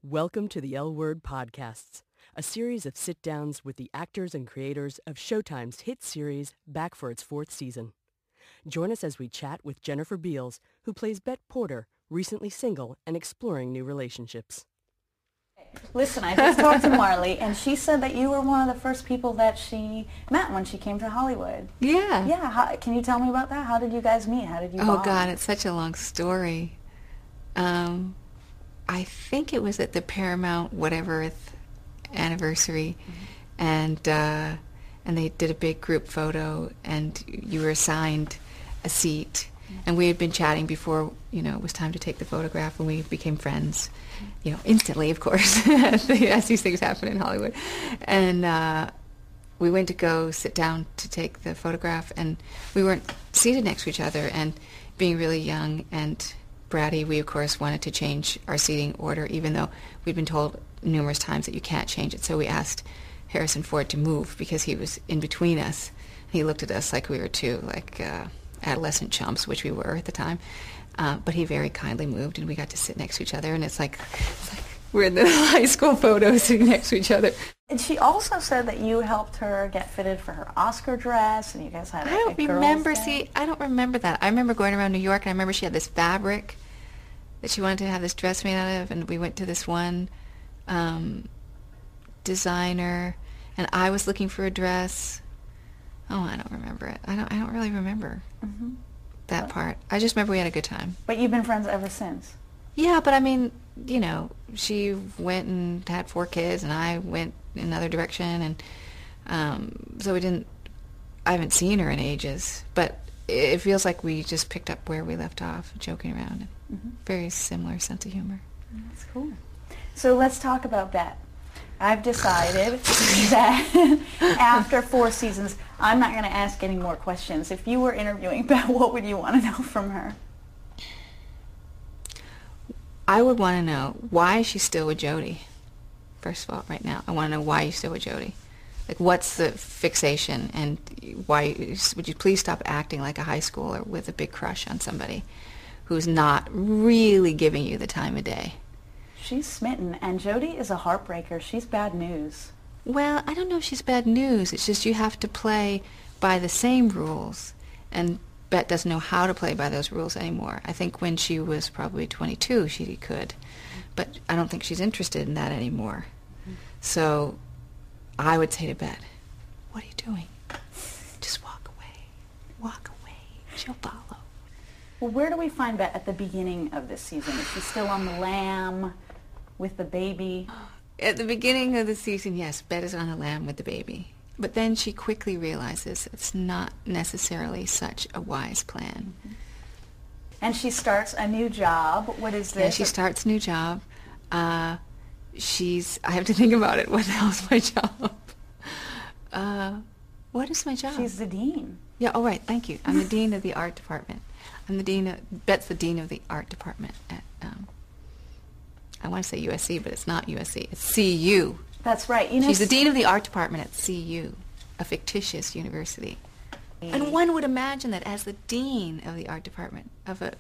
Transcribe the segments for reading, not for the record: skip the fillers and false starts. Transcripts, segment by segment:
Welcome to the L Word Podcasts, a series of sit-downs with the actors and creators of Showtime's hit series back for its 4th season. Join us as we chat with Jennifer Beals, who plays Bette Porter, recently single and exploring new relationships. Listen, I just talked to Marley, and she said that you were one of the first people that she met when she came to Hollywood. Yeah. Yeah. Can you tell me about that? How did you guys meet? How did you bond? Oh, God, it's such a long story. I think it was at the Paramount whateverth anniversary, and they did a big group photo, and you were assigned a seat. And we had been chatting before, it was time to take the photograph, and we became friends, instantly, of course, as these things happen in Hollywood. And we went to go sit down to take the photograph, and we weren't seated next to each other. And being really young and bratty, we, of course, wanted to change our seating order, even though we'd been told numerous times that you can't change it. So we asked Harrison Ford to move because he was in between us. He looked at us like we were two, adolescent chumps, which we were at the time. But he very kindly moved, and we got to sit next to each other. And it's like we're in the high school photo sitting next to each other. And she also said that you helped her get fitted for her Oscar dress, and you guys had I don't remember that. I remember going around New York, and I remember she had this fabric that she wanted to have this dress made out of, and we went to this one designer, and I was looking for a dress. Oh, I don't remember it. I don't really remember that part. I just remember we had a good time. But you've been friends ever since. Yeah, but I mean, she went and had 4 kids, and I went in another direction, and so I haven't seen her in ages, but it feels like we just picked up where we left off, joking around, and very similar sense of humor. That's cool. So let's talk about Bette. I've decided that after 4 seasons, I'm not going to ask any more questions. If you were interviewing Bette, what would you want to know from her? I would want to know, why is she still with Jodie? First of all, right now, I want to know why you're still with Jodie. Like, what's the fixation, and why would you please stop acting like a high schooler with a big crush on somebody who's not really giving you the time of day? She's smitten, and Jodie is a heartbreaker. She's bad news. Well, I don't know if she's bad news. It's just you have to play by the same rules, and Bette doesn't know how to play by those rules anymore. I think when she was probably 22, she could, but I don't think she's interested in that anymore. So I would say to Bette, what are you doing? Just walk away. Walk away. She'll follow. Well, where do we find Bette at the beginning of this season? Is she still on the lam with the baby? At the beginning of the season, yes, Bette is on the lam with the baby. But then she quickly realizes it's not necessarily such a wise plan. And she starts a new job. What is this? Yeah, she starts a new job. I have to think about it. What the hell's my job? What is my job? She's the dean. Yeah, oh, right, thank you. I'm the dean of the art department. Bette's the dean of the art department at, I want to say USC, but it's not USC. It's CU. That's right. She's the dean of the art department at CU, a fictitious university. And one would imagine that as the dean of the art department of a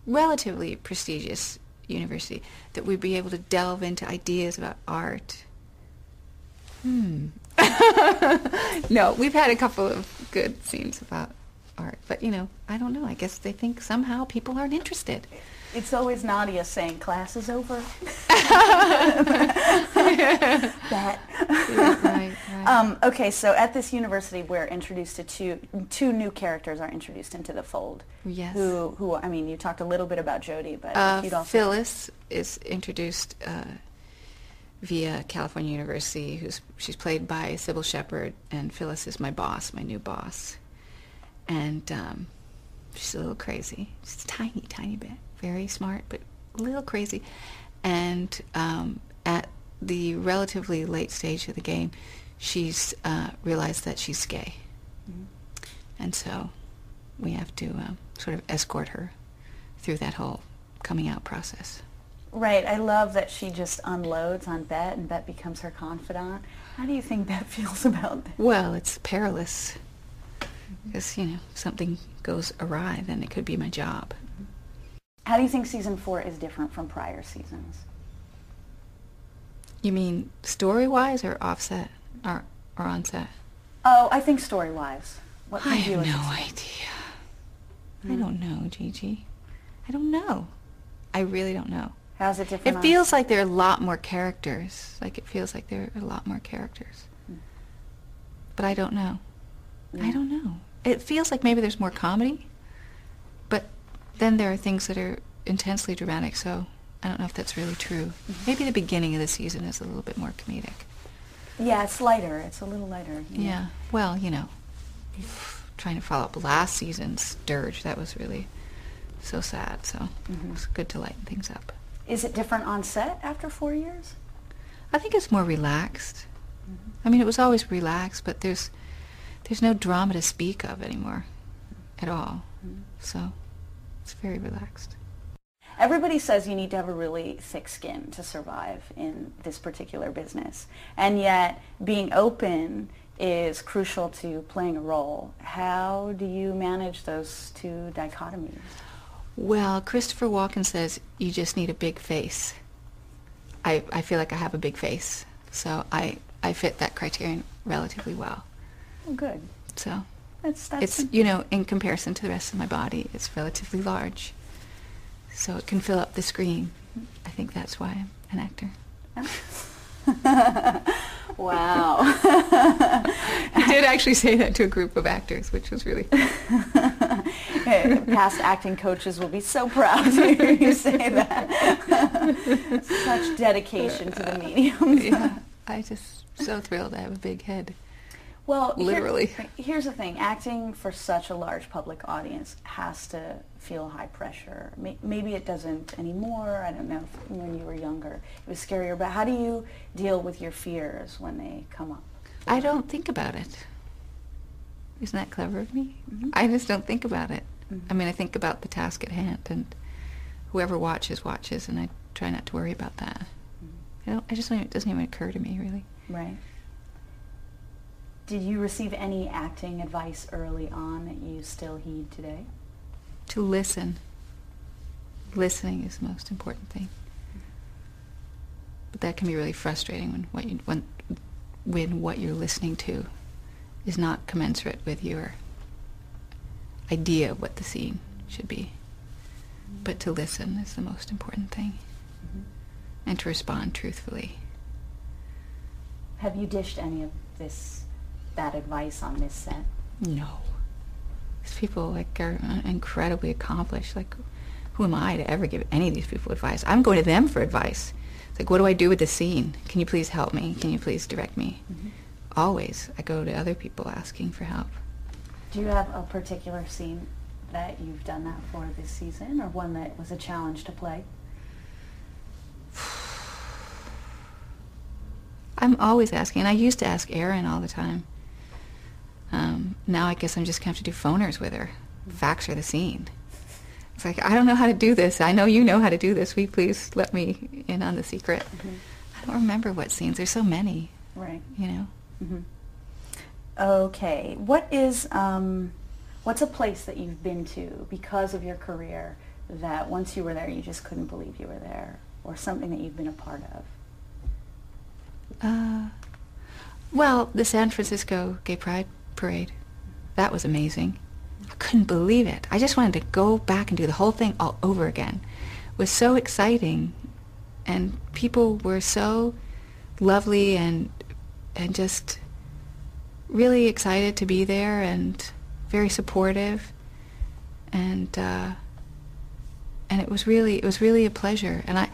relatively prestigious university, that we'd be able to delve into ideas about art. No, we've had a couple of good scenes about art, but, I don't know. I guess they think somehow people aren't interested. It's always Nadia saying, class is over. That. Yeah, right. Okay, so at this university, we're introduced to two new characters are introduced into the fold. Yes. Who I mean, you talked a little bit about Jodie, but if you'd also... Phyllis is introduced via California University. She's played by Sybil Shepherd, and Phyllis is my boss, my new boss. And she's a little crazy. She's a tiny, tiny bit. Very smart, but a little crazy. And at the relatively late stage of the game, she's realized that she's gay. And so we have to sort of escort her through that whole coming out process. Right. I love that she just unloads on Bette, and Bette becomes her confidant. How do you think Bette feels about that? Well, it's perilous. Because, something goes awry, then it could be my job. How do you think season 4 is different from prior seasons? You mean story-wise or offset or on set? Oh, I think story-wise. What I made you have no interested? idea. I don't know, Gigi. I don't know. I really don't know. How's it different? It feels like there are a lot more characters. Like it feels like there are a lot more characters. But I don't know. I don't know. It feels like maybe there's more comedy, but then there are things that are intensely dramatic, so I don't know if that's really true. Maybe the beginning of the season is a little bit more comedic. Yeah, it's lighter. It's a little lighter. Yeah. Well, trying to follow up last season's dirge, that was really so sad, so it's good to lighten things up. Is it different on set after 4 years? I think it's more relaxed. I mean, it was always relaxed, but there's no drama to speak of anymore at all. So it's very relaxed. Everybody says you need to have a really thick skin to survive in this particular business. And yet being open is crucial to playing a role. How do you manage those two dichotomies? Well, Christopher Walken says you just need a big face. I feel like I have a big face, so I fit that criterion relatively well. Oh, good. So That's it's, in comparison to the rest of my body, it's relatively large. So it can fill up the screen. I think that's why I'm an actor. Wow. I did actually say that to a group of actors, which was really fun. Past acting coaches will be so proud to hear you say that. Such dedication to the medium. Yeah, I just so thrilled I have a big head. Well, literally. Here's the thing. Acting for such a large public audience has to feel high pressure. Maybe it doesn't anymore. I don't know if when you were younger it was scarier. But how do you deal with your fears when they come up? I don't think about it. Isn't that clever of me? I just don't think about it. I mean, I think about the task at hand, and whoever watches, and I try not to worry about that. It doesn't even occur to me, really. Right. Did you receive any acting advice early on that you still heed today? To listen. Listening is the most important thing. But that can be really frustrating when what you're listening to is not commensurate with your idea of what the scene should be. But to listen is the most important thing. And to respond truthfully. Have you dished any of that advice on this set? No. These people are incredibly accomplished. Who am I to ever give any of these people advice? I'm going to them for advice. It's what do I do with the scene? Can you please help me? Can you please direct me? Always, I go to other people asking for help. Do you have a particular scene that you've done that for this season, or one that was a challenge to play? I'm always asking, and I used to ask Erin all the time. Now I guess I'm just going to have to do phoners with her, fax her the scene. It's like, I don't know how to do this. I know you know how to do this. Will you please let me in on the secret? I don't remember what scenes. There's so many. Right. Okay. What's a place that you've been to because of your career that once you were there you just couldn't believe you were there, or something that you've been a part of? Well, the San Francisco Gay Pride Parade. That was amazing. I couldn't believe it. I just wanted to go back and do the whole thing all over again. It was so exciting, and people were so lovely and just really excited to be there and very supportive, and it was really a pleasure. And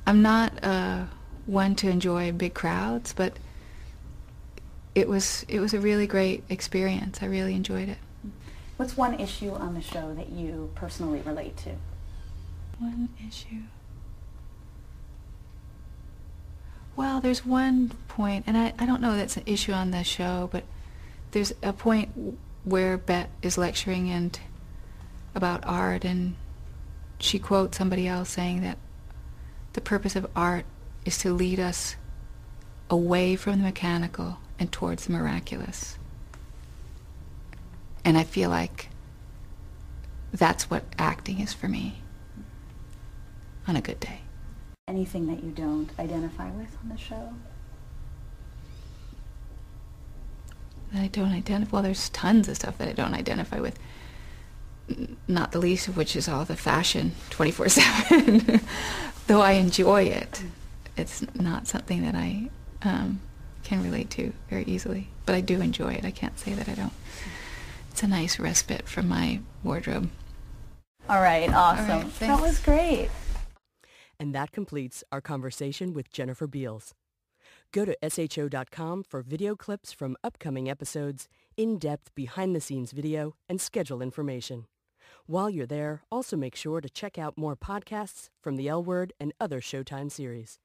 I'm not one to enjoy big crowds, but it was a really great experience. I really enjoyed it. What's one issue on the show that you personally relate to? One issue. Well, there's one point, and I don't know that's an issue on the show, but there's a point where Bet is lecturing about art, and she quotes somebody else saying that the purpose of art is to lead us away from the mechanical and towards the miraculous. And I feel like that's what acting is for me on a good day. Anything that you don't identify with on the show? That I don't identify. Well, there's tons of stuff that I don't identify with. Not the least of which is all the fashion 24/7. Though I enjoy it, it's not something that I can relate to very easily. But I do enjoy it. I can't say that I don't. It's a nice respite from my wardrobe. All right, awesome. All right, that thanks. was great. And that completes our conversation with Jennifer Beals. Go to sho.com for video clips from upcoming episodes, in-depth behind-the-scenes video, and schedule information. While you're there, also make sure to check out more podcasts from The L Word and other Showtime series.